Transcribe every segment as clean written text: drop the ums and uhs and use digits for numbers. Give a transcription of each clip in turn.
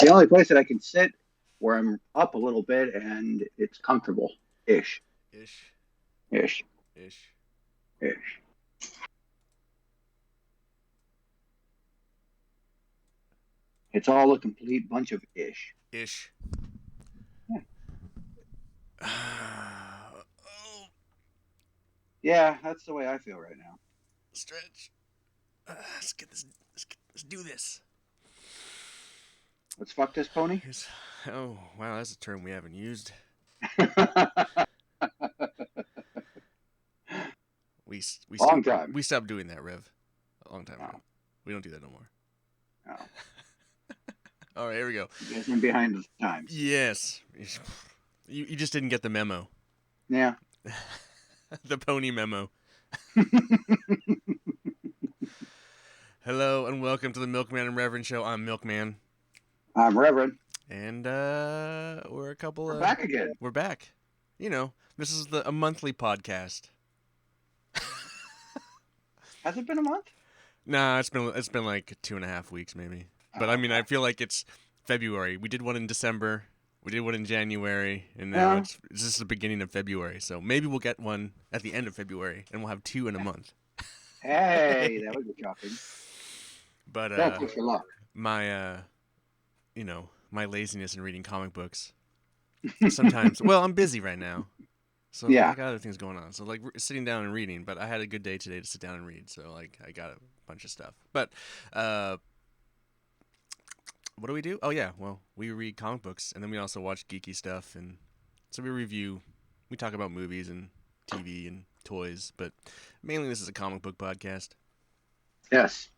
the only place that I can sit where I'm up a little bit and it's comfortable-ish. Ish. Ish. Ish. Ish. It's all a complete bunch of ish. Ish. Yeah. Oh, Yeah, that's the way I feel right now. stretch. Let's get this. Let's do this. Let's fuck this pony. It's, oh wow, that's a term we haven't used. We we Long stopped time. we stopped doing that, Rev, a long time No, ago. We don't do that no more. no. All right, here we go. You guys are behind the times. Yes, you just didn't get the memo. Yeah. The pony memo. Hello and welcome to the Milkman and Reverend show. I'm Milkman, I'm Reverend. and we're a couple We're of back again. we're back. You know, this is a monthly podcast. Has it been a month? Nah, it's been like 2.5 weeks maybe. But I mean, Okay. I feel like it's February. We did one in December. We did one in January, and now Yeah. it's just the beginning of February. So maybe we'll get one at the end of February, and we'll have two in a month. Hey, that would be shocking. But Don't push your luck. my my laziness in reading comic books. Sometimes, well, I'm busy right now, so Yeah. I got other things going on. So like sitting down and reading, but I had a good day today to sit down and read. So like I got a bunch of stuff. But what do we do? Oh yeah, well we read comic books and then we also watch geeky stuff, and so we talk about movies and TV and toys, but mainly this is a comic book podcast. Yes.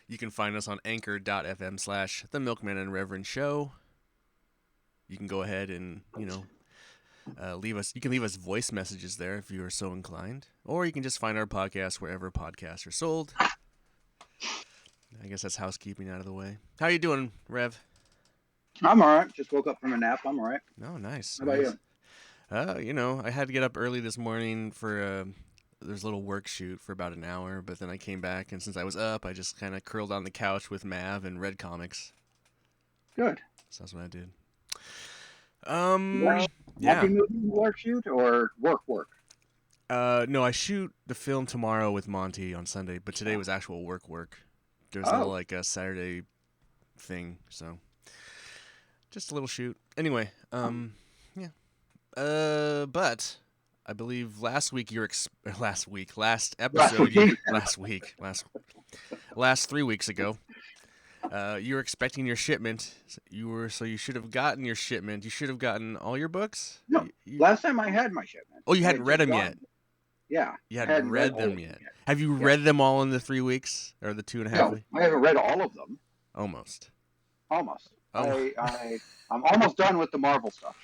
You can find us on anchor.fm/The Milkman and Reverend Show. You can go ahead and, leave us voice messages there if you are so inclined. Or you can just find our podcast wherever podcasts are sold. I guess that's housekeeping out of the way. How you doing, Rev? I'm all right. Just woke up from a nap. I'm all right. No, nice. How about Nice. you? I had to get up early this morning for there's a little work shoot for about an hour, but then I came back, and since I was up, I just kind of curled on the couch with Mav and read comics. Good. So that's what I did. Watch Yeah. happy movie work shoot or work? No, I shoot the film tomorrow with Monty on Sunday, but today was actual work. There's no Oh. like a Saturday thing, so just a little shoot. Anyway, yeah. But I believe last episode, last 3 weeks ago, you were expecting your shipment. You should have gotten your shipment. You should have gotten all your books. No. Last time I had my shipment. Oh, you I hadn't had read just them gotten yet. it. Yeah. You I hadn't read all them of yet. Have you Yeah. read them all in the 3 weeks or the 2.5 No, weeks? I haven't read all of them. Almost. Almost. Oh. I'm almost done with the Marvel stuff.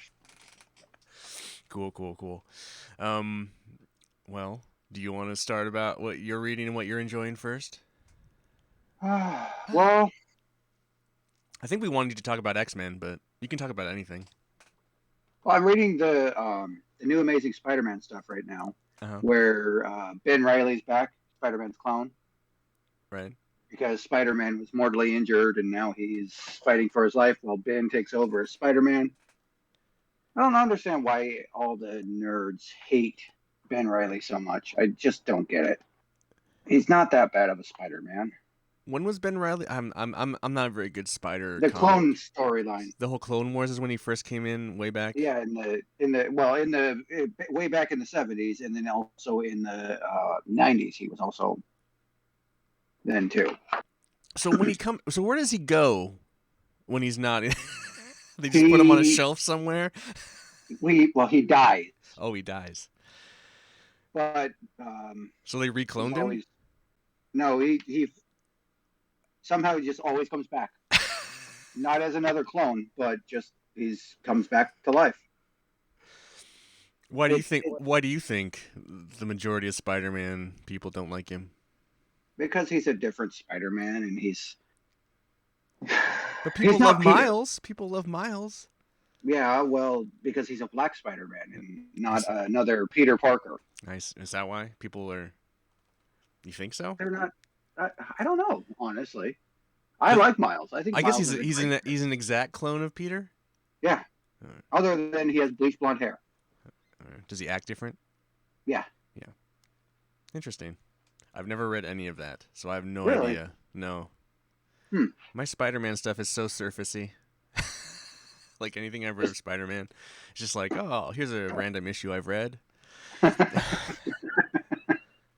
Cool. Well, do you want to start about what you're reading and what you're enjoying first? Well, I think we wanted to talk about X-Men, but you can talk about anything. I'm reading the new Amazing Spider-Man stuff right now, where Ben Reilly's back, Spider-Man's clone. Right. Because Spider-Man was mortally injured and now he's fighting for his life while Ben takes over as Spider-Man. I don't understand why all the nerds hate Ben Reilly so much. I just don't get it. He's not that bad of a Spider-Man. When was Ben Reilly? I'm not a very good Spider. The clone storyline. The whole Clone Wars is when he first came in, way back. Yeah, way back in the 70s, and then also in the 90s, he was also then too. So where does he go when he's not? They just put him on a shelf somewhere. He dies. Oh, he dies. But so they recloned him. No, he somehow just always comes back. Not as another clone, but just comes back to life. Why do you think the majority of Spider-Man people don't like him? Because he's a different Spider-Man, and he's. But people love Miles. People love Miles. Yeah, well, because he's a black Spider-Man and not another Peter Parker. Nice. Is that why people are? You think so? They're not. I don't know, honestly. I But like Miles. I think I guess Miles is a great he's character. an exact clone of Peter. Yeah. Alright. Other than he has bleached blonde hair. Does he act different? Yeah. Yeah. Interesting. I've never read any of that, so I have no Really? idea. No. Hmm. My Spider-Man stuff is so surfacey. Like anything I've read of Spider-Man, it's just like, oh, here's a random issue I've read. It's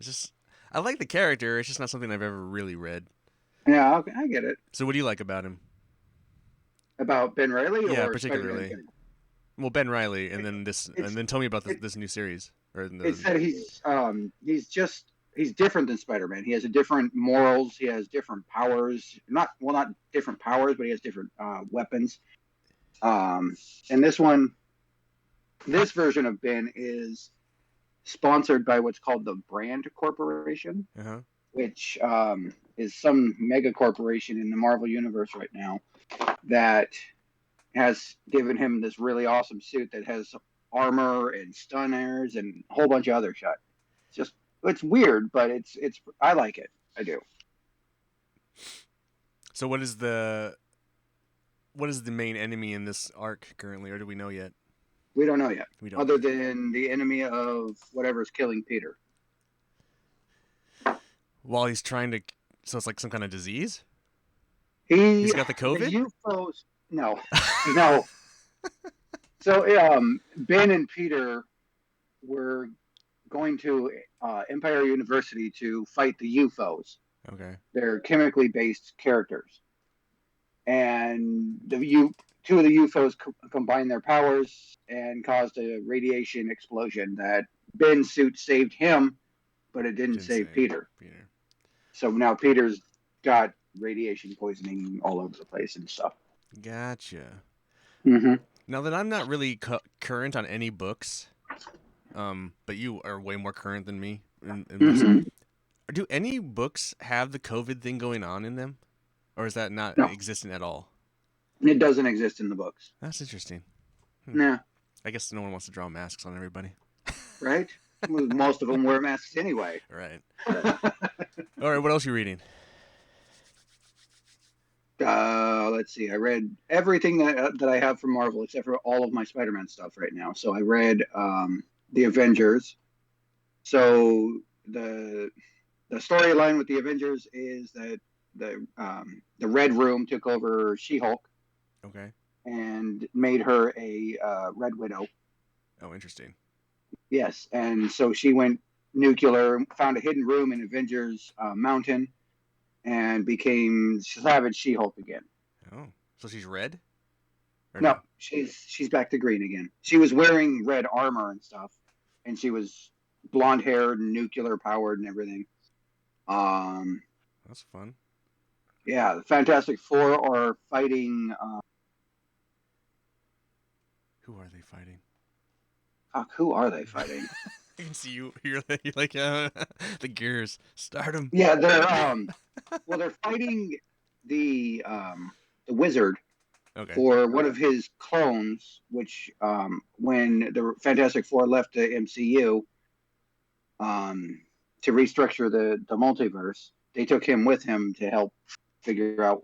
just I like the character. It's just not something I've ever really read. Yeah, okay, I get it. So what do you like about him? About Ben Reilly Yeah, or Spider-Man in particularly. general? Well, Ben Riley, and then this, and It's then tell me about it, this new series or it's the. that he's different than Spider-Man. He has a different morals. He has different powers. Not different powers, but he has different weapons. Um, and this version of Ben is sponsored by what's called the Brand Corporation, Uh huh. which is some mega corporation in the Marvel universe right now that has given him this really awesome suit that has armor and stunners and a whole bunch of other shit. It's weird, but it's I like it. I do. So what is the main enemy in this arc currently, or do we know yet? We don't know yet, We don't other know. than the enemy of whatever's killing Peter. While he's trying to, so it's like some kind of disease. He He's got the the COVID. UFOs. No, no. So Ben and Peter were going to Empire University to fight the UFOs. Okay. They're chemically based characters, and two of the UFOs combined their powers and caused a radiation explosion. That Ben's suit saved him, but it didn't Didn't save say Peter. Peter. So now Peter's got radiation poisoning all over the place and stuff. Gotcha. Mm-hmm. Now that I'm not really current on any books, but you are way more current than me in this. Mm-hmm. Do any books have the COVID thing going on in them, or is that not No, existent at all? it doesn't exist in the books. That's interesting. Nah, I guess no one wants to draw masks on everybody. right? Most of them wear masks anyway. Right. All right. What else are you reading? Let's see. I read everything that I have from Marvel except for all of my Spider-Man stuff right now. So I read the Avengers. So the storyline with the Avengers is that the Red Room took over She-Hulk Okay. and made her a Red Widow. Oh, interesting. Yes, and so she went nuclear, found a hidden room in Avengers Mountain, and became Savage She-Hulk again. Oh, so she's red, or No, no? she's back to green again. She was wearing red armor and stuff, and she was blonde haired and nuclear powered and everything. Um, That's fun. yeah, the Fantastic Four are fighting. Who are they fighting? Fuck, who are they fighting? I can see you. You're like the gears. Start them. Yeah, they're well, they're fighting the wizard Okay. for one of his clones, which when the Fantastic Four left the MCU to restructure the multiverse, they took him with him to help figure out,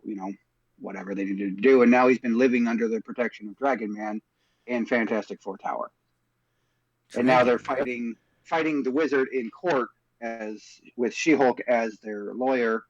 whatever they needed to do. And now he's been living under the protection of Dragon Man in Fantastic Four Tower. And now they're Dragon Man. fighting the wizard in court as with She-Hulk as their lawyer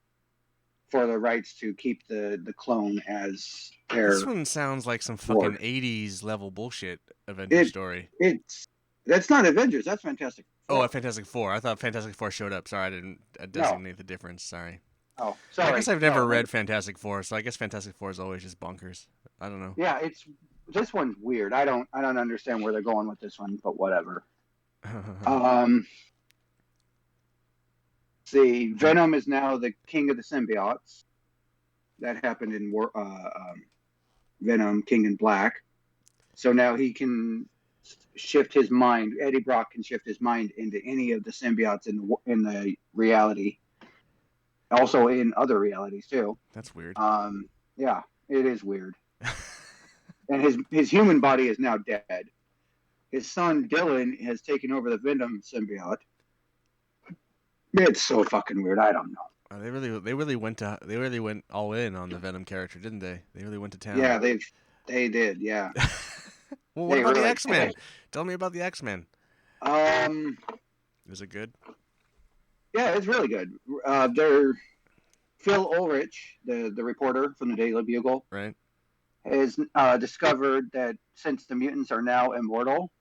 for the rights to keep the clone as This their one sounds like some fucking ward. '80s level bullshit Avenger It story. it's that's not Avengers. That's Fantastic Oh, Four. at Fantastic Four. I thought Fantastic Four showed up. Sorry, I didn't No. designate the difference. Sorry. Oh, I guess sorry. I've never No. read Fantastic Four, so I guess Fantastic Four is always just bonkers. I don't know. Yeah, it's this one's weird. I don't understand where they're going with this one, but whatever. See, Venom is now the king of the symbiotes. That happened in Venom, King in Black. So now he can shift his mind. Eddie Brock can shift his mind into any of the symbiotes in the reality. Also in other realities too. That's weird. Yeah, it is weird. And his human body is now dead. His son Dylan has taken over the Venom symbiote. It's so fucking weird. I don't know. They really went all in on the Venom character, didn't they? They really went to Yeah, town. they did. Yeah, Well, what they about the really X-Men? did. Tell me about the X-Men. Um, Is it good? yeah, it's really good. They're Phil Ulrich, the reporter from the Daily Bugle, Right? has discovered that since the mutants are now immortal,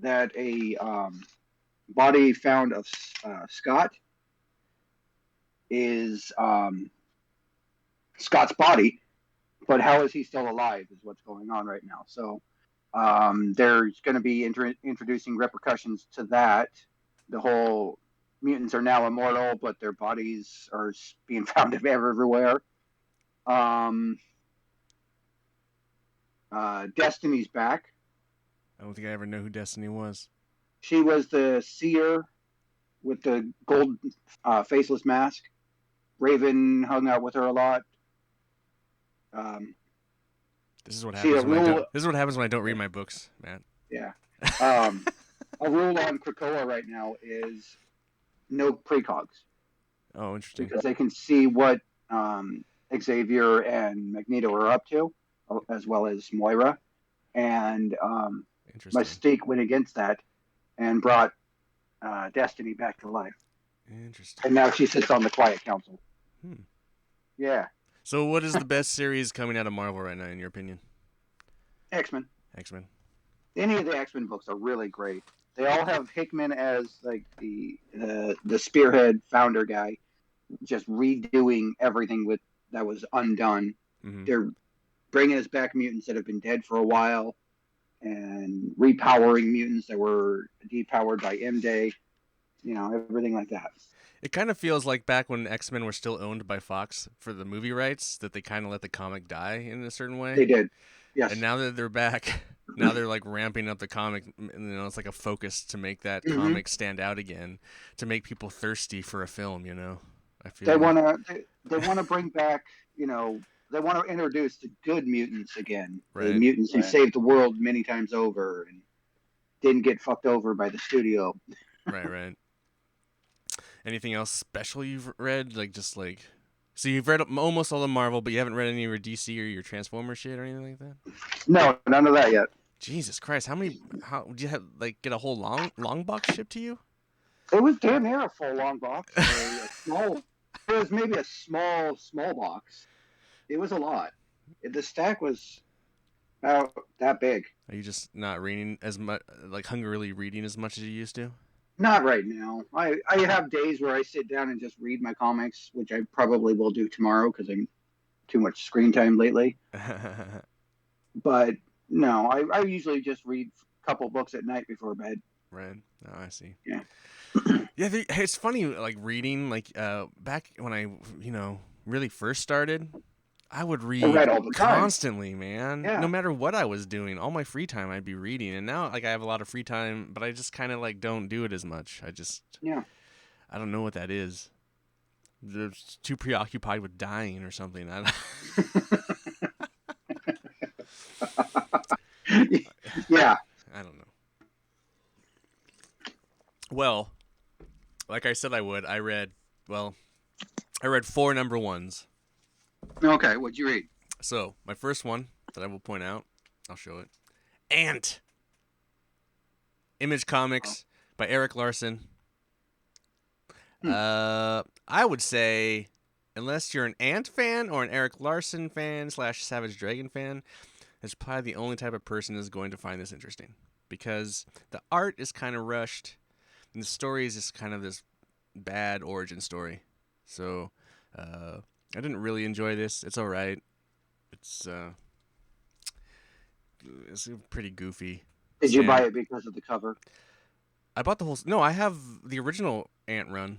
that a body found of Scott is Scott's body, but how is he still alive? Is what's going on right now. So there's going to be introducing repercussions to that. The whole mutants are now immortal, but their bodies are being found everywhere. Um, Destiny's back. I don't think I ever knew who Destiny was. She was the seer with the gold faceless mask. Raven hung out with her a lot. Um, This is what see, happens a when I don't. rule, This is what happens when I don't read my books, Matt. yeah. Um, a rule on Krakoa right now is no precogs Oh, interesting. because they can see what Xavier and Magneto are up to, as well as Moira. And Interesting. Mystique went against that and brought Destiny back to life. Interesting. And now she sits on the Quiet Council. Hmm. Yeah, So, what is the best series coming out of Marvel right now, in your opinion? X-Men. X-Men. Any of the X-Men books are really great. They all have Hickman as like the spearhead founder guy, just redoing everything with that was undone. Mm-hmm. They're bringing us back mutants that have been dead for a while, and repowering mutants that were depowered by M Day. You know, everything like that. It kind of feels like back when X-Men were still owned by Fox for the movie rights, that they kind of let the comic die in a certain way. They did, And yes. now that they're back, now they're like ramping up the comic. It's like a focus to make that Mm-hmm. comic stand out again, to make people thirsty for a film. I feel They like. want to they want to bring back, you know, they want to introduce the good mutants again, the Right. mutants who saved the world many times over and didn't get fucked over by the studio. Right. Right. Anything else special you've read? Like just like. So you've read almost all the Marvel, but you haven't read any of your DC or your Transformer shit or anything like that. No, none of that yet. Jesus Christ! How many? How do you have like get a whole long box shipped to you? It was damn near a full long box. A small, it was maybe a small box. It was a lot. The stack was about that big. Are you just not reading as much, like hungrily reading as much as you used to? Not right now. I have days where I sit down and just read my comics, which I probably will do tomorrow because I'm too much screen time lately. But no, I usually just read a couple books at night before bed. Right. Oh, I see. Yeah. Yeah, it's funny, like reading, like back when I, really first started, I would I read read all the time. constantly, man. No Yeah. matter what I was doing, all my free time I'd be reading. And now, like, I have a lot of free time, but I just kind of like don't do it as much. Yeah. I don't know what that is. They're just too preoccupied with dying or something. Yeah. I don't know. Well, like I said I would, I read four number ones. Okay. What'd you read? So, my first one that I will point out, I'll show it. Ant. Image Oh. Comics by Eric Larson. Hmm. I would say, unless you're an Ant fan or an Eric Larson fan / Savage Dragon fan, it's probably the only type of person that's going to find this interesting. Because the art is kind of rushed, and the story is just kind of this bad origin story. So, I didn't really enjoy this. It's all right. It's pretty goofy. Did you buy it because of the cover? I bought the whole. No, I have the original Ant Run,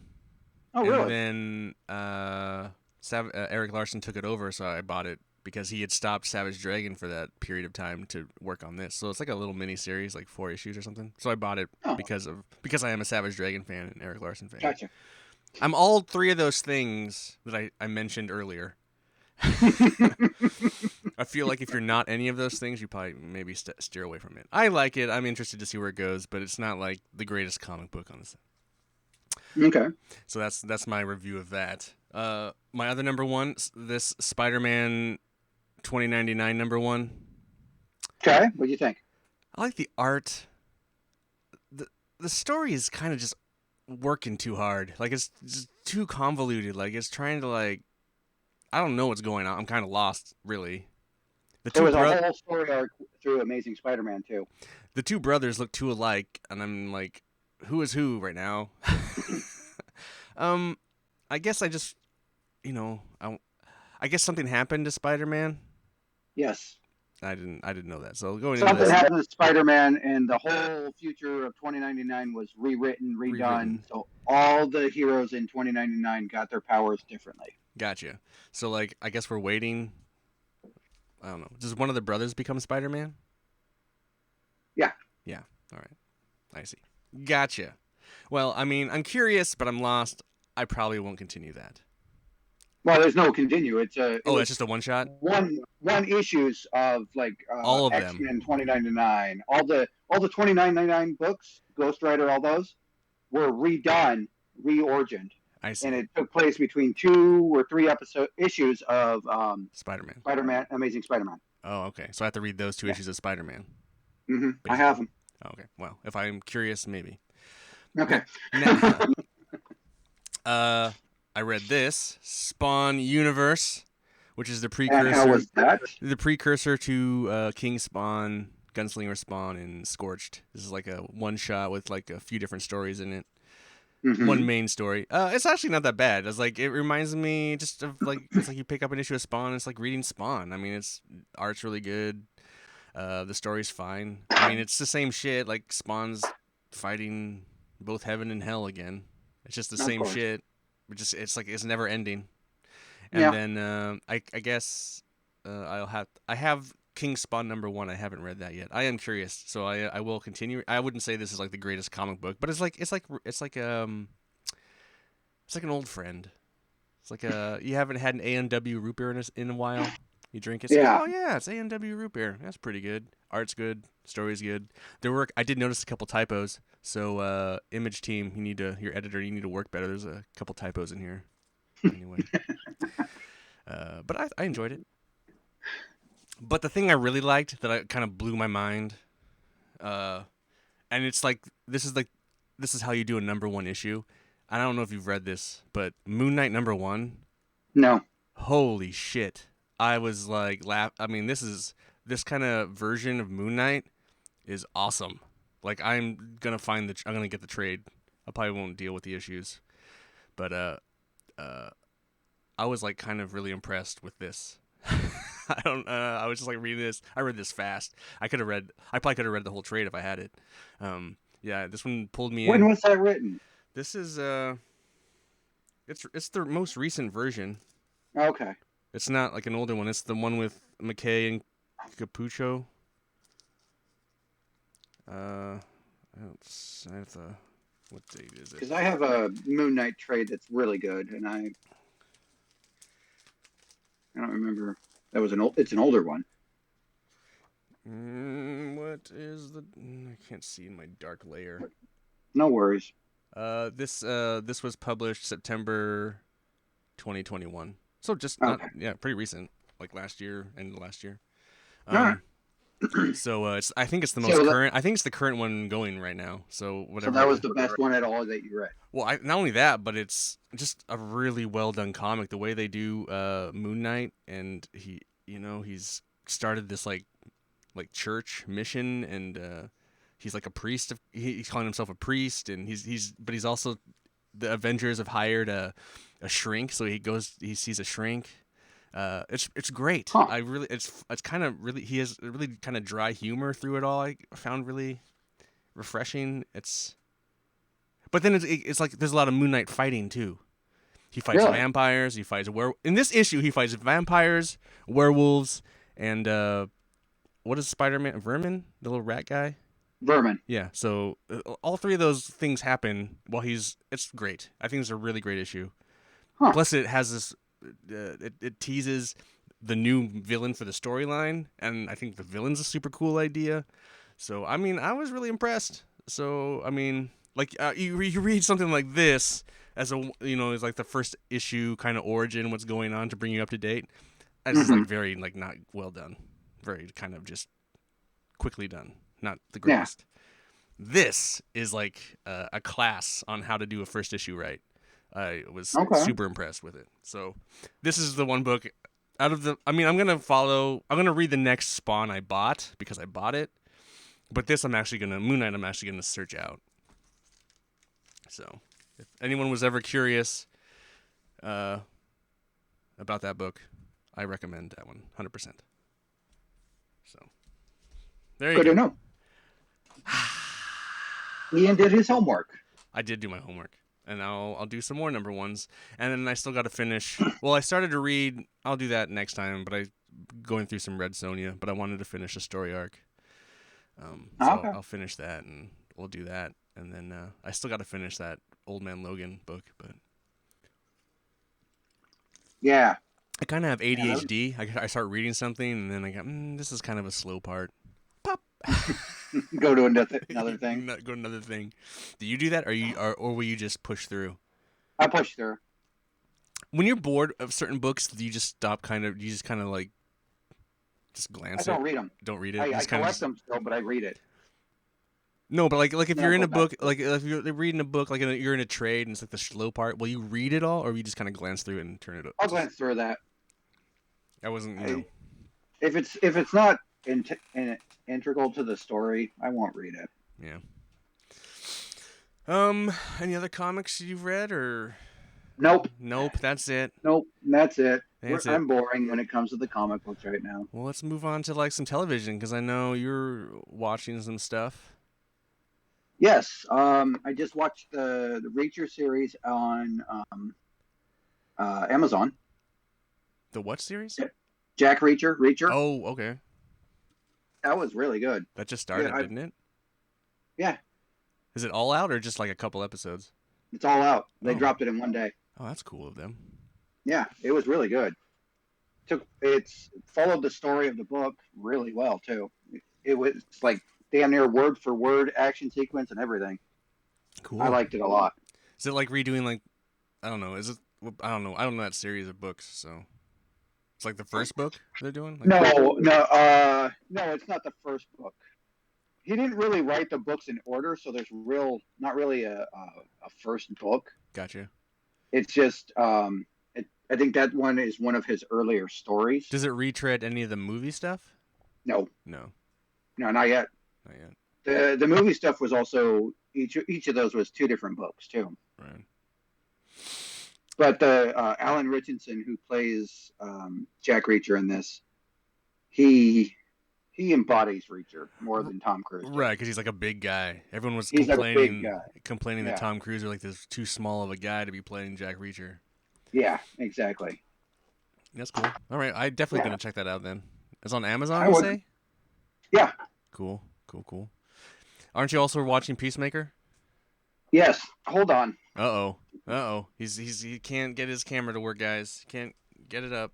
Oh, and really? then Eric Larson took it over, so I bought it because he had stopped Savage Dragon for that period of time to work on this. So it's like a little mini series, like 4 issues or something. So I bought it Oh, because I am a Savage Dragon fan and Eric Larson fan. gotcha. I'm all three of those things that I mentioned earlier. I feel like if you're not any of those things, you probably maybe steer away from it. I like it. I'm interested to see where it goes, but it's not like the greatest comic book on this. Okay. So that's my review of that. My other number one, this Spider-Man 2099 number one. Okay. What do you think? I like the art. the The story is kind of just working too hard. Like it's just too convoluted. Like it's trying to like I don't know what's going on. I'm kind of lost, really. The There two was a bro whole story arc through Amazing Spider-Man too. the two brothers look too alike, and I'm like, who is who right now? um, I guess I just I guess something happened to Spider-Man. Yes. I didn't know that. So going into Something this, happened to Spider-Man, and the whole future of 2099 was rewritten, redone. rewritten. So all the heroes in 2099 got their powers differently. Gotcha. So like, I guess we're waiting. I don't know. Does one of the brothers become Spider-Man? Yeah. Yeah. All right. I see. Gotcha. Well, I mean, I'm curious, but I'm lost. I probably won't continue that. Well, there's no continue. It Oh, that's was just a one shot. one issues of like All of X-Men them. 2099. All the 2099 books, Ghost Rider, all those were redone, reorigined, I and see. it took place between 2 or 3 issues of Spider-Man. Spider-Man, Amazing Spider-Man. Oh, okay. So I have to read those two Yeah. issues of Spider-Man, I have basically. them. Oh, okay. Well, if I'm curious, maybe. Now, Okay. now uh, I read this Spawn Universe, which is And how was that? the precursor to King Spawn, Gunslinger Spawn, and Scorched. This is like a one shot with like a few different stories in it. One Hmm. main story. It's actually not that bad. It's like it reminds me just of like it's like you pick up an issue of Spawn. And it's like reading Spawn. I mean, it's art's really good. The story's fine. I mean, it's the same shit. Like Spawn's fighting both heaven and hell again. It's just the Of same course. shit. It's like it's never ending. And Yeah. then I guess I have King Spawn number one. I haven't read that yet. I am curious, so I will continue. I wouldn't say this is like the greatest comic book, but it's like an old friend. It's like you haven't had an A&W root beer in a while. You drink it, it's like, Yeah. oh yeah, it's A&W root beer. That's pretty good. Art's good, story's good. I did notice a couple typos. So image team, your editor, you need to work better. There's a couple typos in here. Anyway, but I enjoyed it. But the thing I really liked that I kind of blew my mind, uh, and it's like this is how you do a number one issue. I don't know if you've read this, but Moon Knight number one. No. Holy shit! I was like, laugh. I mean, this kind of version of Moon Knight is awesome. Like, I'm gonna get the trade. I probably won't deal with the issues, but uh, I was like kind of really impressed with this. I don't. I was just like reading this. I read this fast. I probably could have read the whole trade if I had it. Yeah, this one pulled me When in. was that written? This is it's the most recent version. Okay. It's not like an older one. It's the one with McKay and Capucho. I have to. What date is it? Because I have a Moon Knight trade that's really good, and I don't remember. That was It's an older one. What is the? I can't see in my dark layer. No worries. This was published September 2021. So just not Okay. yeah, pretty recent, like last year and last year. All right. Um, so it's I think it's the most So current. I think it's the current one going right now. So so whatever. that was the best one at all that you read. Well, not only that, but it's just a really well done comic. The way they do Moon Knight, and he's started this like church mission, and he's like a priest. He's calling himself a priest, and he's also the Avengers have hired a shrink, so he sees a shrink. It's great. Huh. It's kind of really he has a really kind of dry humor through it all. I found really refreshing. But then it's like there's a lot of Moon Knight fighting too. He fights Really? vampires. He fights in this issue. He fights vampires, werewolves, and what is Spider-Man? Vermin, the little rat guy. Vermin. Yeah. So all three of those things happen while It's great. I think it's a really great issue. Huh. Plus, it has this. It teases the new villain for the storyline, and I think the villain's a super cool idea. So I mean, I was really impressed. So I mean, Like you read something like this as a as like the first issue kind of origin, what's going on to bring you up to date. This is Hmm. like very like not well done, very kind of just quickly done, not the Yeah. greatest. This is like a class on how to do a first issue right. I was Okay. super impressed with it. So this is the one book out of the. I mean, I'm gonna read the next Spawn I bought because I bought it. But this Moon Knight I'm actually gonna search out. So if anyone was ever curious uh, about that book, I recommend that one 100%. So there you Good to go. know. Ian did his homework. I did do my homework, and I'll do some more number ones, and then I still got to finish. Well, I started to read. I'll do that next time, but I going through some Red Sonja, but I wanted to finish a story arc. So Okay. I'll finish that, and we'll do that, and then I still got to finish that Old Man Logan book, but Yeah. I kind of have Yeah. ADHD. I start reading something, and then I go, this is kind of a slow part. Pop. Go to another thing. Go to another thing. Do you do that, or will you just push through? I pushed through. When you're bored of certain books, do you just stop? You just kind of like just I glance it. don't read them. Don't read it. You I just kind of collect them still, but I read it. no, but like if Then you're I'll in go a back book, to it. like if you're reading a book, like you're in a trade, and it's like the slow part. Will you read it all, or will you just kind of glance through it and turn it up? I'll glance through that. I wasn't, If it's not integral to the story, I won't read it. yeah. Any other comics you've read or? Nope. Nope, that's it. Nope. That's it. That's it. I'm boring when it comes to the comic books right now. Well, let's move on to like some television because I know you're watching some stuff. Yes. I just watched the Reacher series on Amazon. The what series? Jack Reacher. Oh, okay. That was really good. That just Yeah, started, didn't it? yeah, Is it all out or just like a couple episodes? it's all out. They Oh, dropped it in one day. oh, that's cool of them. Yeah, it was really good. It's followed the story of the book really well too. It was like damn near word for word action sequence and everything. I Cool. liked it a lot. Is it like redoing like I don't know? Is it? I don't know. I don't know that series of books, so it's like the first book they're doing. Like, No, it's not the first book. He didn't really write the books in order, so there's not really a first book. gotcha. It's just I think that one is one of his earlier stories. Does it retread any of the movie stuff? No, No, no, not yet. not yet. The movie stuff was also each of those was two different books too. Right. But the Alan Richardson who plays Jack Reacher in this, he embodies Reacher more than Tom Cruise did. Right, because he's like a big guy. Everyone was He's a big guy. complaining that Yeah, Tom Cruise was like this too small of a guy to be playing Jack Reacher. yeah, exactly. That's cool. All right, I definitely Yeah, gonna check that out then. It's on Amazon, I you would. say? Yeah, Cool, cool, cool. Aren't you also watching Peacemaker? yes. Hold on. Uh oh. He can't get his camera to work, guys. Can't get it up.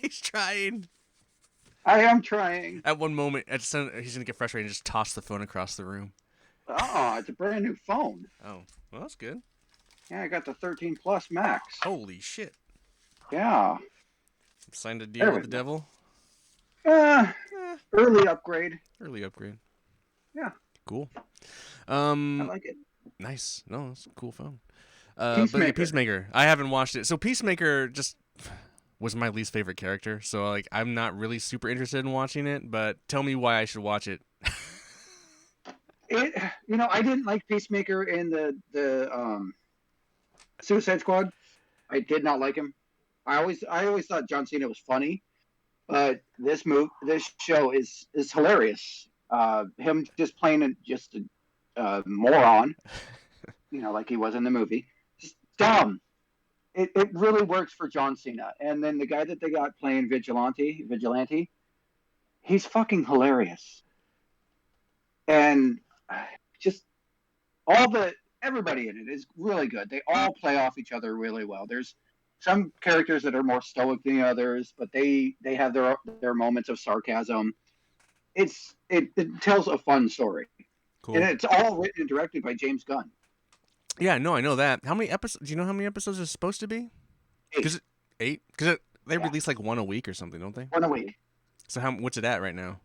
He's trying. I am trying. At one moment, he's gonna get frustrated and just toss the phone across the room. Oh, it's a brand new phone. Oh, well, that's good. Yeah, I got the 13 Plus Max. Holy shit! Yeah. Signed a deal There with we the go. devil. Uh, Eh, early upgrade. early upgrade. Yeah, Cool. I Um, like it. nice. No, it's a cool phone. But yeah, Peacemaker. Peacemaker. I haven't watched it. So Peacemaker just was my least favorite character. So like, I'm not really super interested in watching it. But tell me why I should watch it. I didn't like Peacemaker in the Suicide Squad. I did not like him. I always thought John Cena was funny, but this show is hilarious. Him just playing just a moron, like he was in the movie, just dumb. It really works for John Cena, and then the guy that they got playing Vigilante, he's fucking hilarious, and just everybody in it is really good. They all play off each other really well. There's some characters that are more stoic than others, but they have their moments of sarcasm. It's it tells a fun story, and Cool. it's all written and directed by James Gunn. Yeah, no, I know that. How many episodes? Do you know how many episodes it's supposed to be? 8. Because 8. Because they Yeah, release like one a week or something, don't they? one a week. So what's it at right now?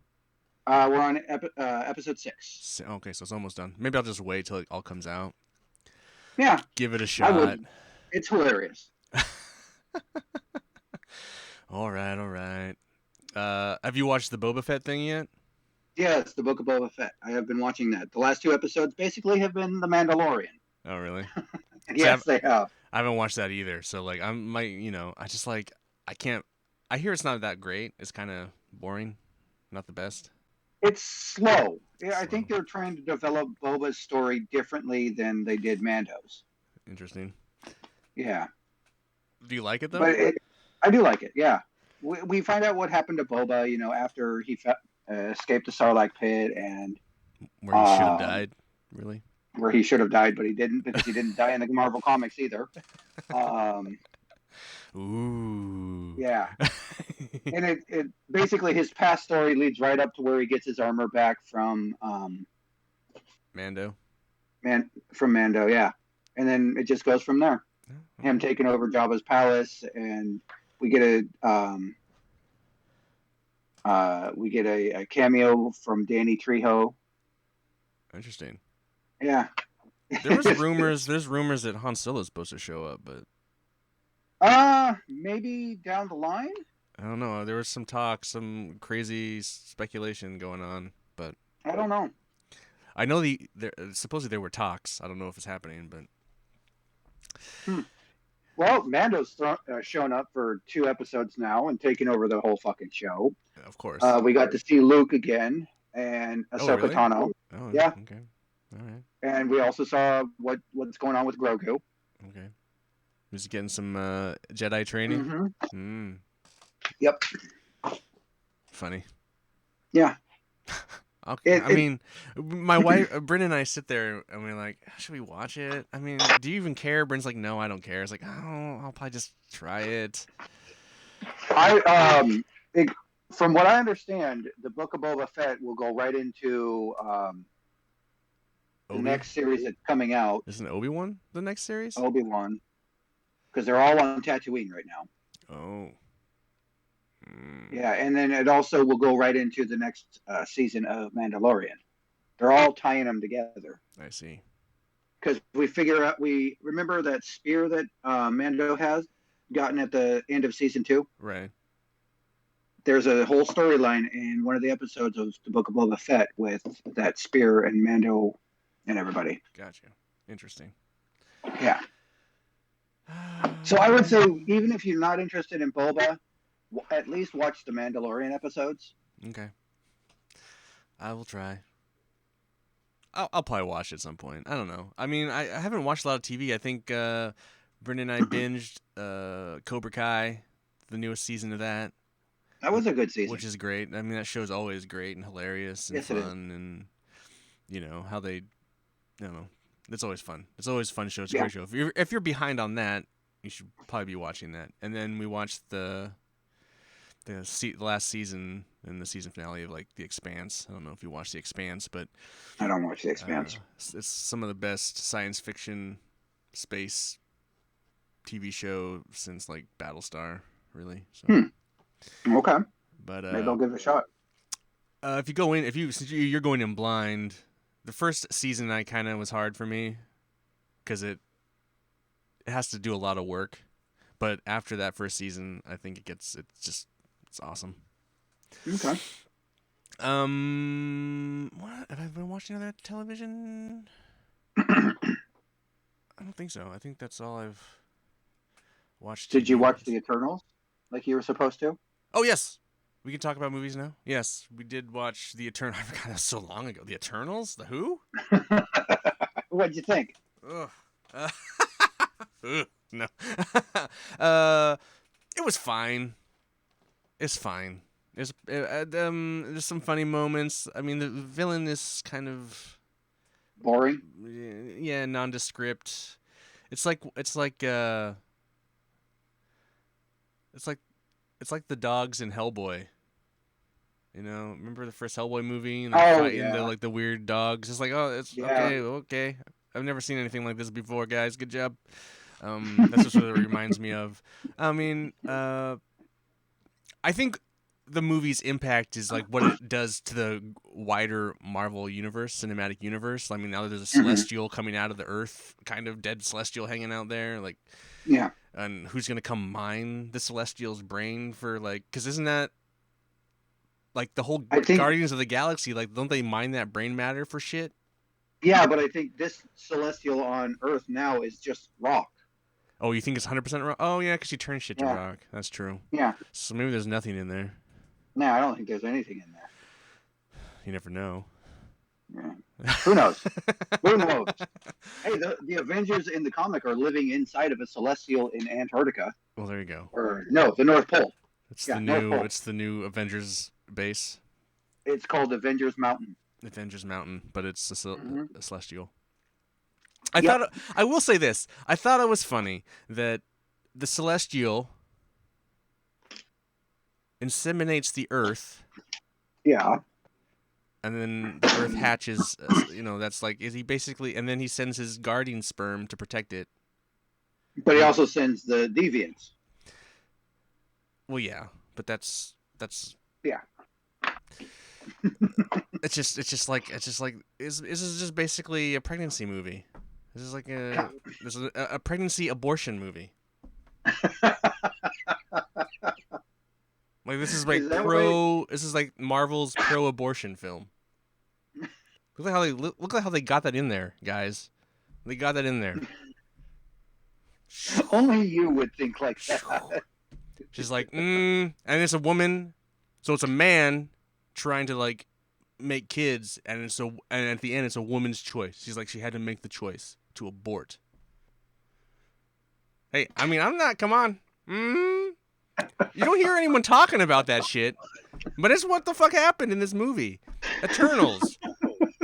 We're on episode 6. Okay, so it's almost done. Maybe I'll just wait till it all comes out. Yeah, Give it a I shot. would. It's hilarious. All right, all right. Have you watched the Boba Fett thing yet? Yes, the Book of Boba Fett. I have been watching that. The last 2 episodes basically have been The Mandalorian. Oh, really? See, Yes, they have. I haven't watched that either. So like, I just like, I can't. I hear it's not that great. It's kind of boring, not the best. It's slow. Yeah, I think Slow. they're trying to develop Boba's story differently than they did Mando's. Interesting. Yeah, Do you like it though? but I do like it. Yeah, we find out what happened to Boba. After he escaped the Sarlacc pit, and Where he should have um, died. Really? where he should have died, but he didn't because he didn't die in the Marvel comics either. Um, Ooh. yeah, and it basically his past story leads right up to where he gets his armor back from Mando. Mando. Yeah, and then it just goes from there. Oh, Him okay. taking over Jabba's palace, and we get a cameo from Danny Trejo. Interesting. Yeah, There was rumors. There's rumors that Han Solo's supposed to show up, but maybe down the line. I don't know. There was some talk, some crazy speculation going on, but I don't know. I know supposedly there were talks. I don't know if it's happening, but Hmm. Well, Mando's shown up for 2 episodes now and taken over the whole fucking show. of course. We got to see Luke again and Oh, Ahsoka really? Tano. Oh, Yeah, okay. All right. and we also saw what's going on with Grogu. Okay. He's getting some Jedi training. Mm-hmm. Hmm. Yep. Funny. Yeah. Okay. It, I it mean, my wife, Bryn and I sit there and we're like, should we watch it? I mean, do you even care? Bryn's like, no, I don't care. It's like, oh, I'll probably just try it. I it, from what I understand, the Book of Boba Fett will go right into the Obi? next series that's coming out, Isn't Obi-Wan the next series? Obi-Wan, because they're all on Tatooine right now. Oh. Mm, Yeah, and then it also will go right into the next season of Mandalorian. They're all tying them together I see. because we remember that spear that Mando has gotten at the end of season 2. Right. There's a whole storyline in one of the episodes of the Book of Boba Fett with that spear and Mando and everybody. Gotcha. Interesting. Yeah. So I would say even if you're not interested in Boba, at least watch the Mandalorian episodes. Okay. I will try. I'll probably watch it at some point. I don't know. I mean, I haven't watched a lot of TV. I think Brendan and I binged Cobra Kai, the newest season of that, That was a good which season. is great. I mean, that show's always great and hilarious and Yes, it is. fun, and how they, I don't know. It's always fun. It's always a fun show. It's a Yeah. great show. If you're behind on that, you should probably be watching that. And then we watched the last season and the season finale of like The Expanse. I don't know if you watched The Expanse, but I don't watch The Expanse. it's some of the best science fiction space TV show since like Battlestar, really. So, Okay. but Maybe I'll give it a shot. if you go in, since you're going in blind, the first season I kind of was hard for me because it has to do a lot of work. But after that first season, I think it's awesome. Okay. What have I been watching other television? I don't think so. I think that's all I've watched. Did you watch TV-wise. The Eternals like you were supposed to? Oh yes, we can talk about movies now. Yes, we did watch The Eternal. I forgot that was so long ago. The Eternals, the Who? What'd you think? Ugh. Ugh, no. It was fine. It's fine. There's some funny moments. I mean, the villain is kind of Boring. yeah, nondescript. It's like it's like the dogs in Hellboy. You know, remember the first Hellboy movie and they're Oh fighting the yeah, like the weird dogs? It's like, oh, it's yeah. okay, okay. I've never seen anything like this before, guys. Good job. That's just what it reminds me of. I mean, I think the movie's impact is like what it does to the wider Marvel universe, cinematic universe. I mean, now there's a Hmm. celestial coming out of the earth, kind of dead celestial hanging out there, like, Yeah, and who's gonna come mine the celestial's brain for like? Because isn't that like the whole I think. Guardians of the Galaxy? Like, don't they mine that brain matter for shit? Yeah, but I think this celestial on Earth now is just rock. Oh, you think it's 100% rock? Oh yeah, because she turns shit to Yeah, rock. That's true. yeah. So maybe there's nothing in there. No, I don't think there's anything in there. You never know. Yeah. Who knows? Who knows? Hey, the Avengers in the comic are living inside of a celestial in Antarctica, Well, there you go. or no, the North Pole. It's the Yeah, North new. Pole. It's the new Avengers base. It's called Avengers Mountain. Avengers Mountain, but it's Hmm. a celestial. Yep. I will say this. I thought it was funny that the celestial inseminates the Earth, Yeah, and then the Earth hatches. You know, that's like is he basically, and then he sends his guardian sperm to protect it. but he And also sends the deviants. well, yeah, but that's Yeah. it's just like is this is just basically a pregnancy movie. This is like Yeah. a pregnancy abortion movie. Like this is Is like that what? this is like Marvel's pro abortion film. Look at how they got that in there, guys. They got that in there. Only you would think like that. She's like, and it's a woman, so it's a man trying to like make kids, and and at the end it's a woman's choice. She's like she had to make the choice to abort. Hey, I mean I'm not. Come on, you don't hear anyone talking about that shit, but it's what the fuck happened in this movie. Eternals,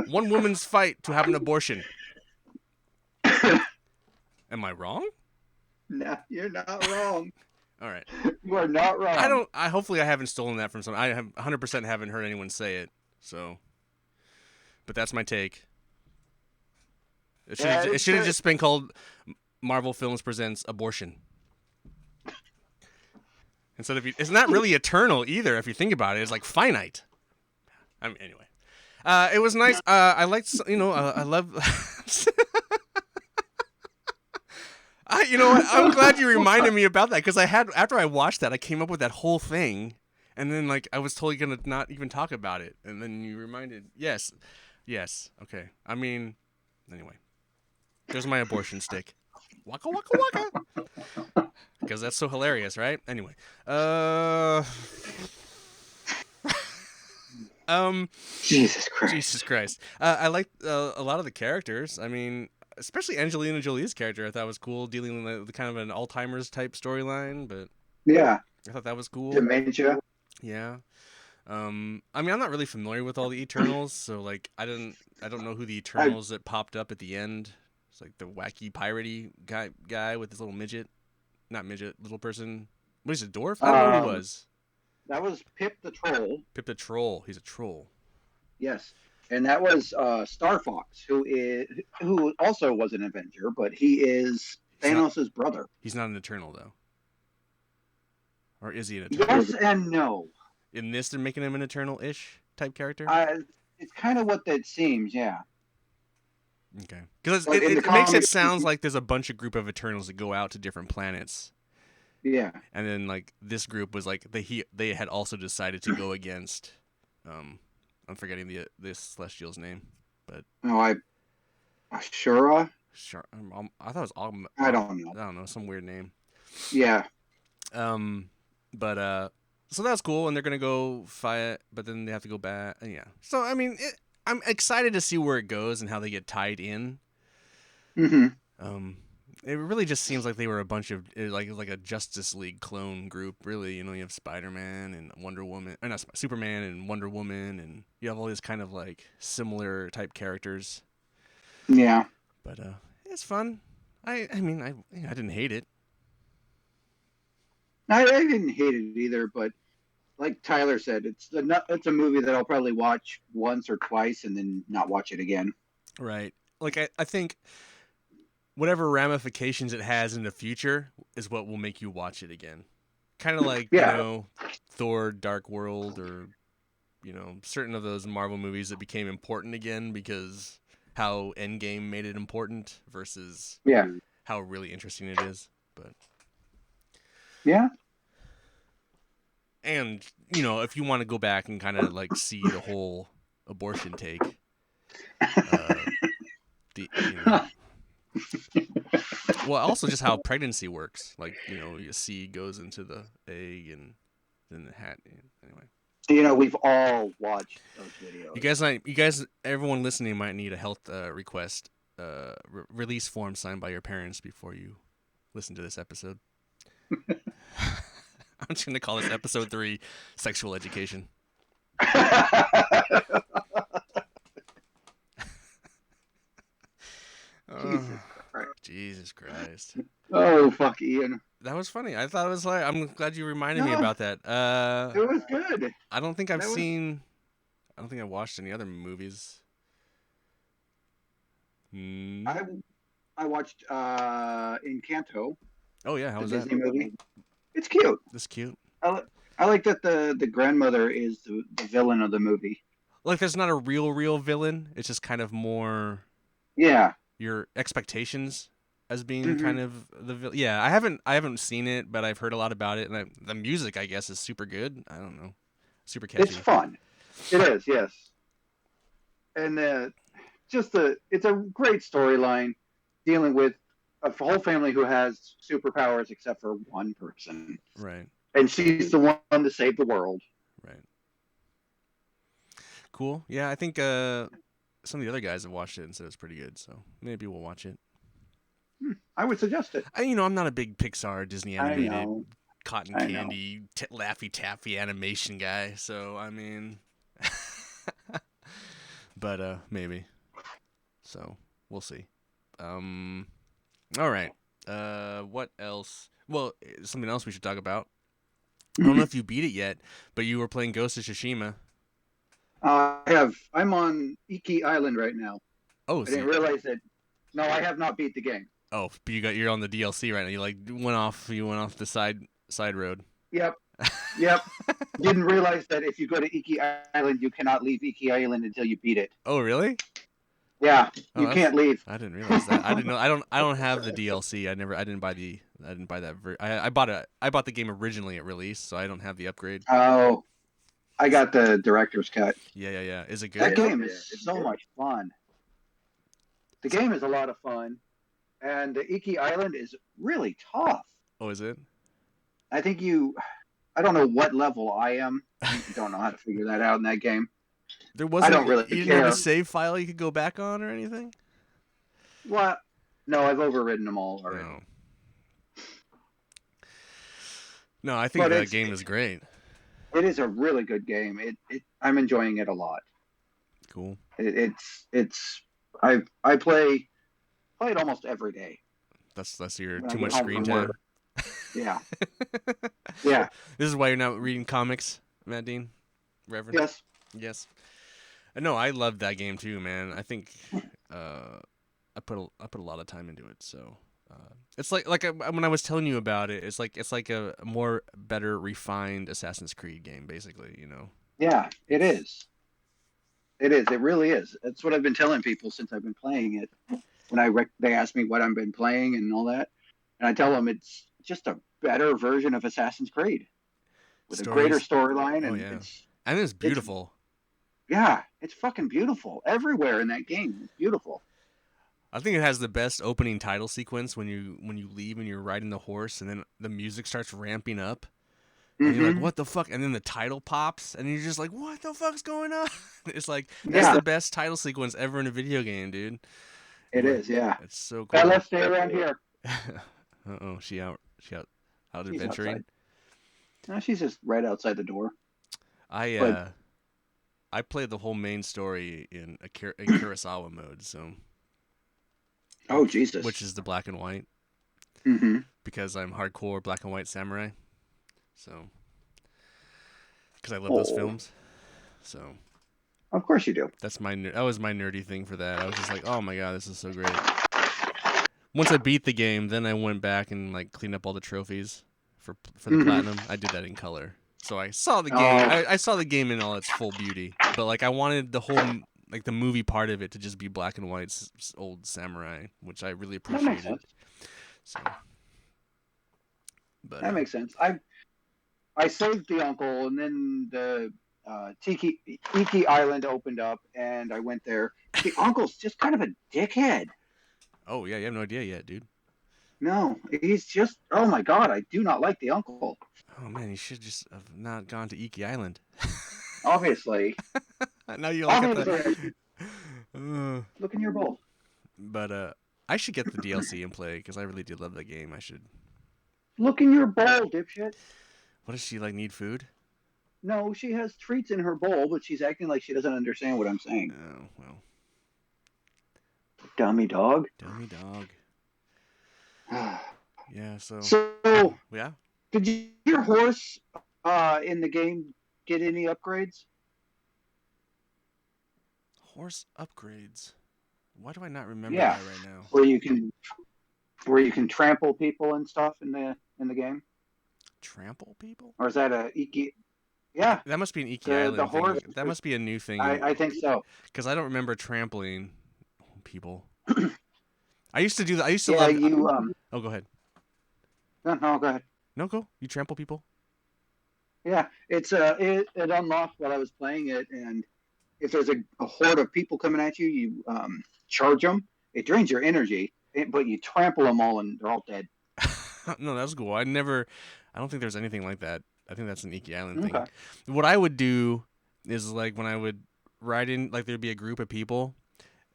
one woman's fight to have an abortion. Am I wrong? No, you're not wrong. All right. You are not I wrong. don't. I hopefully I haven't stolen that from some. I have 100% haven't heard anyone say it. So, but that's my take. Yeah, It it's should have just been called Marvel Films Presents Abortion. Instead of it's not really eternal either. If you think about it, it's like finite. I mean, anyway, it was nice. I liked I love. You know what? I'm glad you reminded me about that because I had after I watched that, I came up with that whole thing, and then like I was totally gonna not even talk about it, and then you reminded. Yes, yes, okay. I mean, anyway, there's my abortion stick. Waka waka waka. Because that's so hilarious, right? Anyway, um, Jesus Christ. Jesus Christ. I liked a lot of the characters. I mean, especially Angelina Jolie's character. I thought was cool, dealing with the kind of an Alzheimer's type storyline. But Yeah, I thought that was cool. dementia. Yeah. I mean, I'm not really familiar with all the Eternals, so like, I don't know who the I Eternals that popped up at the end. It's like the wacky piratey guy with his little midget, not midget, little person. What is a dwarf? I don't know what he um was. that was Pip the Troll. Pip the troll. He's a troll. Yes. And that was Star Fox, who also was an Avenger, but he is He's not. Thanos' brother. He's not an Eternal though, or is he an Eternal? Yes and no. In this, they're making him an Eternal-ish type character. It's kind of what that seems, yeah. Okay, because Like in the it makes it comics, sounds like there's a bunch of group of Eternals that go out to different planets, yeah. and then like this group was like they had also decided to go against. I'm forgetting the Celestial's name, but No, Ashura? I thought it was I don't know. I don't know, some weird name. Yeah. But so that's cool, and they're gonna go fight, but then they have to go back. Yeah. So I mean, I'm excited to see where it goes and how they get tied in. Hmm. It really just seems like they were a bunch of like a Justice League clone group. Really, you know, you have Spider-Man and Wonder Woman, or not Superman and Wonder Woman, and you have all these kind of like similar type characters. Yeah. But it's fun. I mean I didn't hate it. I didn't hate it either, but like Tyler said, it's a movie that I'll probably watch once or twice and then not watch it again. Right. Like I think whatever ramifications it has in the future is what will make you watch it again. Kind of like, Yeah, Thor Dark World, or certain of those Marvel movies that became important again because how Endgame made it important versus yeah, how really interesting it is. But yeah. and if you want to go back and kind of like see the whole abortion take, uh, the well, also just how pregnancy works. Like your seed goes into the egg and then the hat. Anyway, We've all watched those you videos. guys might, you guys, everyone listening might need a health request release form signed by your parents before you listen to this episode. I'm just gonna call this episode 3, sexual education. Jesus Oh, Christ. Jesus Christ. Oh, fuck, Ian. That was funny. I thought it was like, I'm glad you reminded me No, about that. it was good. I don't think I've That was. seen. I don't think I watched any other movies. Hmm. I I watched Encanto, Oh yeah, how the was that? Disney movie. It's cute. This cute. I like that the grandmother is the villain of the movie. Like, there's not a real villain. It's just kind of more Yeah. your expectations as being Hmm. kind of the villain. Yeah, I haven't seen it, but I've heard a lot about it, and the music I guess is super good. I don't know, super It's catchy. fun. It is, yes. And it's a great storyline dealing with a whole family who has superpowers except for one person, Right, and she's the one to save the world. right. Cool. Yeah, I think some of the other guys have watched it and said it's pretty good, so maybe we'll watch it. I would suggest it. I'm not a big Pixar, Disney I animated, know. cotton I know. candy, Laffy Taffy animation guy. So I mean, but maybe. So we'll see. Um, all right. What else? Well, something else we should talk about. I don't know Mhm. if you beat it yet, but you were playing Ghost of Tsushima. I'm on Iki Island right now. Oh, I didn't see. realize that. No, I have not beat the game. Oh, but you're on the DLC right now. You like went off the side road. Yep, yep. Didn't realize that if you go to Iki Island, you cannot leave Iki Island until you beat it. Oh, really? Yeah, Oh, you can't leave. I didn't realize that. I didn't know. I don't have the DLC. I didn't buy that. I bought the game originally at release, so I don't have the upgrade. Oh, I got the director's cut. Yeah. Is it That good? game is so much fun. The game is a lot of fun, and the Iki Island is really tough. Oh, is it? I think I don't know what level I am. I don't know how to figure that out in that game. There I wasn't. don't really You didn't have a care. save file you could go back on or anything. What? No, I've overridden them all already. No. No, I think But the game is great. it is a really good game. I'm enjoying it a lot. Cool. It's I play it almost every day That's your when I too get much home screen from work. time. Yeah, yeah, This is why you're not reading comics, Matt Dean, Reverend. yes. Yes. No, I love that game too, man. I think I put a lot of time into it. So it's like when I was telling you about it, it's like a more better refined Assassin's Creed game, basically. Yeah, it It's is. It is. It really is. That's what I've been telling people since I've been playing it. When they ask me what I've been playing and all that, and I tell them it's just a better version of Assassin's Creed with a greater stories. storyline, Oh and yeah, and it's it's beautiful. yeah, it's fucking beautiful everywhere in that game. It's beautiful. I think it has the best opening title sequence when you leave and you're riding the horse, and then the music starts ramping up. And you're like, Hmm. what the fuck? And then the title pops, and you're just like, what the fuck's going on? It's like, that's Yeah, the best title sequence ever in a video game, dude. it is. Yeah. It's so Bella, cool. stay around here. Uh-oh, out She's adventuring. outside. No, she's just right outside the door. I But uh I played the whole main story in Kurosawa mode, so oh which Jesus. is the black and white Hmm. because I'm hardcore black and white samurai. So because I love those Oh, films. So of course you do. that was my nerdy thing for that. I was just like, oh my god, this is so great. Once I beat the game, then I went back and like cleaned up all the trophies for the Hmm. platinum. I did that in color, so I saw the game. Oh, I saw the game in all its full beauty, but like I wanted the whole like the movie part of it to just be black and white old samurai, which I really that makes appreciated. sense. So, but That makes sense. I saved the uncle, and then the Iki Island opened up, and I went there. The uncle's just kind of a dickhead. oh yeah, you have no idea yet, dude. No, he's just. Oh my god, I do not like the uncle. Oh man, you should just have not gone to Iki Island. Obviously, Now you like at the. obviously, I should Uh, look in your bowl. but I should get the DLC and play because I really do love that game. I should. Look in your bowl, dipshit. What does she like? Need food? No, she has treats in her bowl, but she's acting like she doesn't understand what I'm saying. Oh well, Dummy dog. dummy dog. Yeah. So. So, Yeah. did your horse in the game get any upgrades? Horse upgrades. Why do I not remember Yeah, that right now? where you can where you can trample people and stuff in the game, Trample people? or is that a Iki? Yeah, That must be an Iki the Island horse. thing. That must be a new thing, I think so. because I don't remember trampling people. I used to do that. I used to Yeah, love. you Oh, go ahead. no, go ahead. No, go. You trample people. Yeah, it unlocked while I was playing it, and if there's a horde of people coming at you, you charge them. It drains your energy, but you trample them all, and they're all dead. No, that was cool. I never. I don't think there's anything like that. I think that's an Iki Island thing. Okay. What I would do is like when I would ride in, like there'd be a group of people,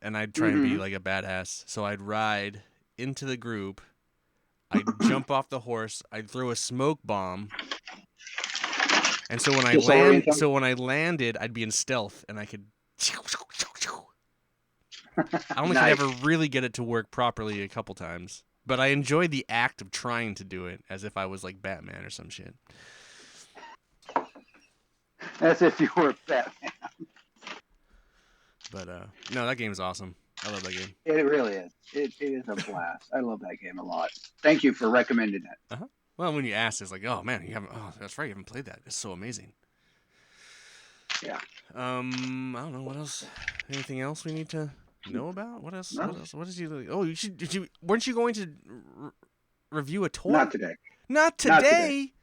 and I'd try and be Hmm. like a badass. So I'd ride into the group. I'd jump off the horse. I'd throw a smoke bomb. And so Disorient them. when I landed, I'd be in stealth, and I could. I only could Nice. ever really get it to work properly a couple times, but I enjoyed the act of trying to do it as if I was like Batman or some shit. As if you were Batman. But no, that game is awesome. I love that game. It really is. It is a blast. I love that game a lot. Thank you for recommending it. Well, when you ask, it's like, oh man, you haven't. Oh, that's right, you haven't played that. It's so amazing. Yeah. I don't know what else. Anything else we need to know about? What else? No. What else? What is you? Oh, you should. Did you? Weren't you going to review a toy? Not today. Not Not today.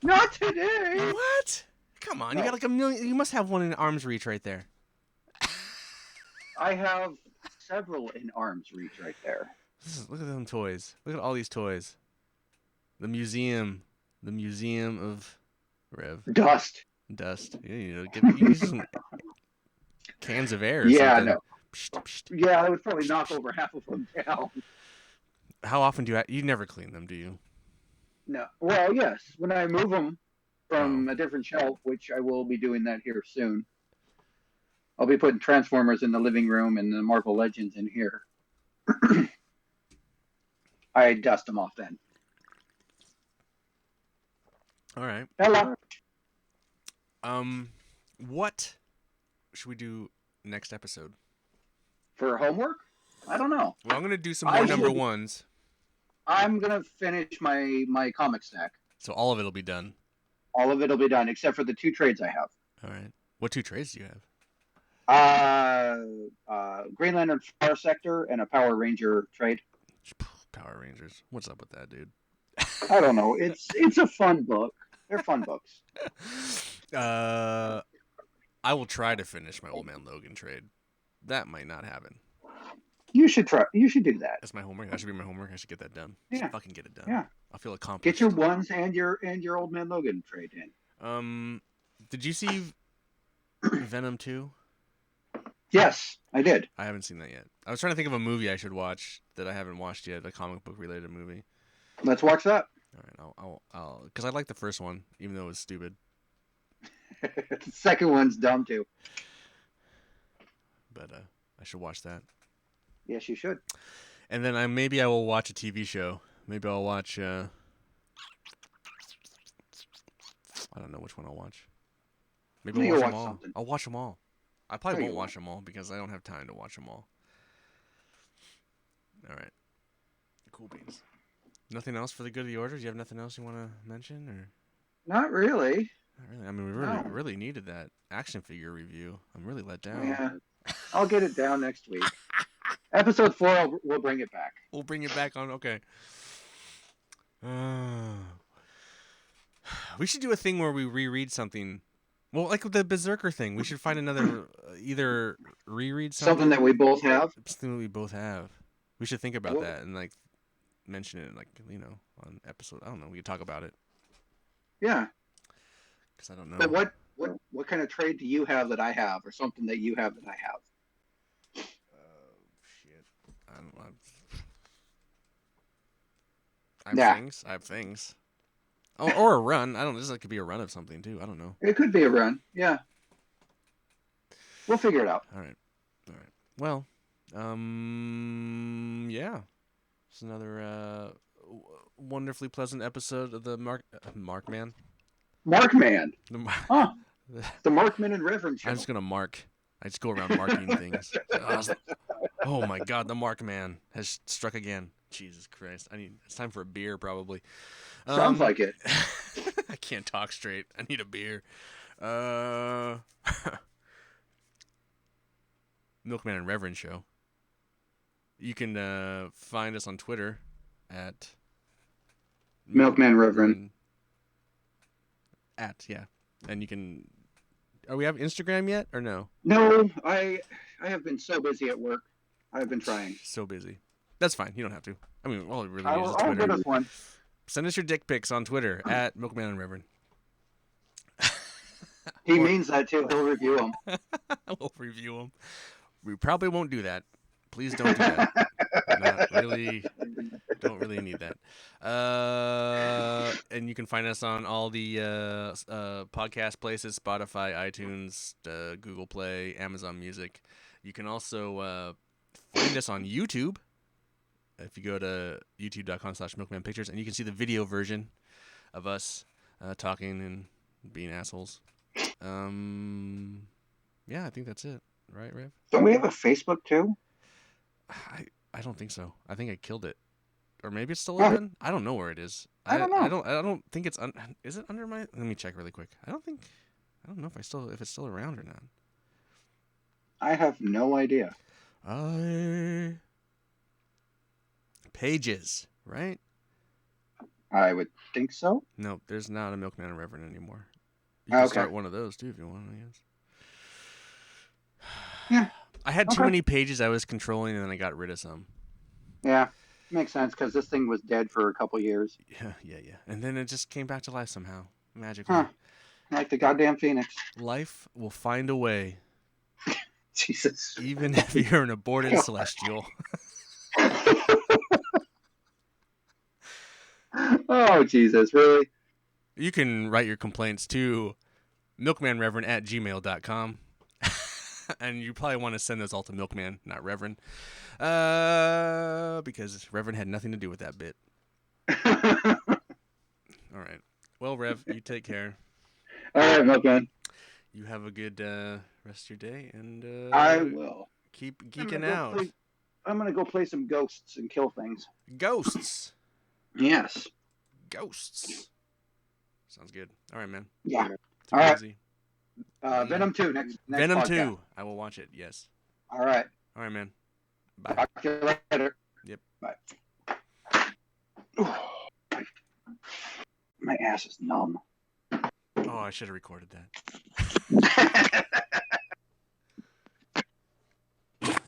Not today. What? Come on, you No. got like a million. You must have one in arm's reach right there. I have several in arm's reach right there. Look at them toys. Look at all these toys. The museum of Dust. Dust. You use some cans of air or Yeah, something. no. Psht, psht. Yeah, I would probably knock over half of them down. How often do you never clean them, do you? No. Well, yes. When I move them from a different shelf, which I will be doing that here soon, I'll be putting Transformers in the living room and the Marvel Legends in here. I dust them off then. All right. Hello. What should we do next episode? For homework? I don't know. Well, I'm gonna do some I more number should- ones, I'm gonna finish my comic stack. so all of it'll be done. All of it'll be done except for the 2 trades I have. All right. What 2 trades do you have? Green Lantern Fire Sector and a Power Ranger trade. Power Rangers. What's up with that, dude? I don't know. It's a fun book. They're fun books. I will try to finish my Old Man Logan trade. That might not happen. You should try. You should do that. That's my homework. That should be my homework. I should get that done. Yeah. Just fucking get it done. Yeah. I'll feel accomplished. Get your ones and your Old Man Logan trade in. Did you see Venom 2? Yes, I did. I haven't seen that yet. I was trying to think of a movie I should watch that I haven't watched yet, a comic book related movie. Let's watch that. All right, I'll because I like the first one, even though it was stupid. The second one's dumb too. But I should watch that. Yes, you should. And then maybe I will watch a TV show. Maybe I'll watch. I don't know which one I'll watch. Maybe I'll Maybe watch you'll them watch all. something. I'll watch them all. I No, probably you won't won't. watch them all because I don't have time to watch them all. All right. Cool beans. Nothing else for the good of the order? Do you have nothing else you want to mention, or Not really. not really? I mean, we No. really needed that action figure review. I'm really let down. Yeah. I'll get it down next week. Episode 4, we'll bring it back. We'll bring it back on. Okay. We should do a thing where we reread something. Well, like with the Berserker thing, we should find another either reread Something that we both have. something that we both have. We should think about Well, that and like mention it, like on episode. I don't know. We could talk about it yeah. because I don't know. But what kind of trade do you have that I have, or something that you have that I have? Shit. I don't know. I have things. I have things. Oh, or a run. I don't know. This could be a run of something too. I don't know. It could be a run. Yeah. We'll figure it out. All right. Well, yeah. It's another wonderfully pleasant episode of the Markman. Markman. Huh. The The Markman and Reverend show. I'm just gonna mark. I just go around marking things. Oh my God, the Markman has struck again. Jesus Christ! It's time for a beer, probably. Sounds like it. I can't talk straight. I need a beer. Milkman and Reverend show. You can find us on Twitter at Milkman Reverend. Yeah, and you can. Are we have Instagram yet or no? No, I have been so busy at work. I've been trying. So busy. That's fine. You don't have to. I mean, all it really I'll, is I'll Twitter. get us one. Send us your dick pics on Twitter at Milkman and Reverend. He means that too. He'll review them. We'll review them. We probably won't do that. Please don't do that. Not really. Don't really need that. And you can find us on all the podcast places: Spotify, iTunes, Google Play, Amazon Music. You can also find us on YouTube. If you go to youtube.com/milkmanpictures, and you can see the video version of us talking and being assholes. Yeah, I think that's it. Right, Rev? Don't we have a Facebook too? I don't think so. I think I killed it. Or maybe it's still open. I don't know where it is. I don't know. I don't think it's is it under my Let me check really quick. I don't know if if it's still around or not. I have no idea. Pages, right? I would think so. No, there's not a Milkman and Reverend anymore. You can Okay. start one of those too if you want, I guess. Yeah. I had too many pages I was controlling, and then I got rid of some. Yeah, makes sense because this thing was dead for a couple years. Yeah. And then it just came back to life somehow, magically. Huh. Like the goddamn Phoenix. Life will find a way. Jesus. Even if you're an aborted celestial. Oh, Jesus, really? You can write your complaints to milkmanreverend@gmail.com. And you probably want to send those all to Milkman, not Reverend. Because Reverend had nothing to do with that bit. All right. Well, Rev, you take care. All right, Milkman. You have a good rest of your day, and I will. Keep geeking out. I'm going to go play some ghosts and kill things. Ghosts. Yes. Ghosts. Sounds good. All right, man. Yeah. All right. Venom 2 next Venom podcast. 2. I will watch it. Yes. All right. All right, man. Bye. Talk to you later. Yep. Bye. My ass is numb. Oh, I should have recorded that.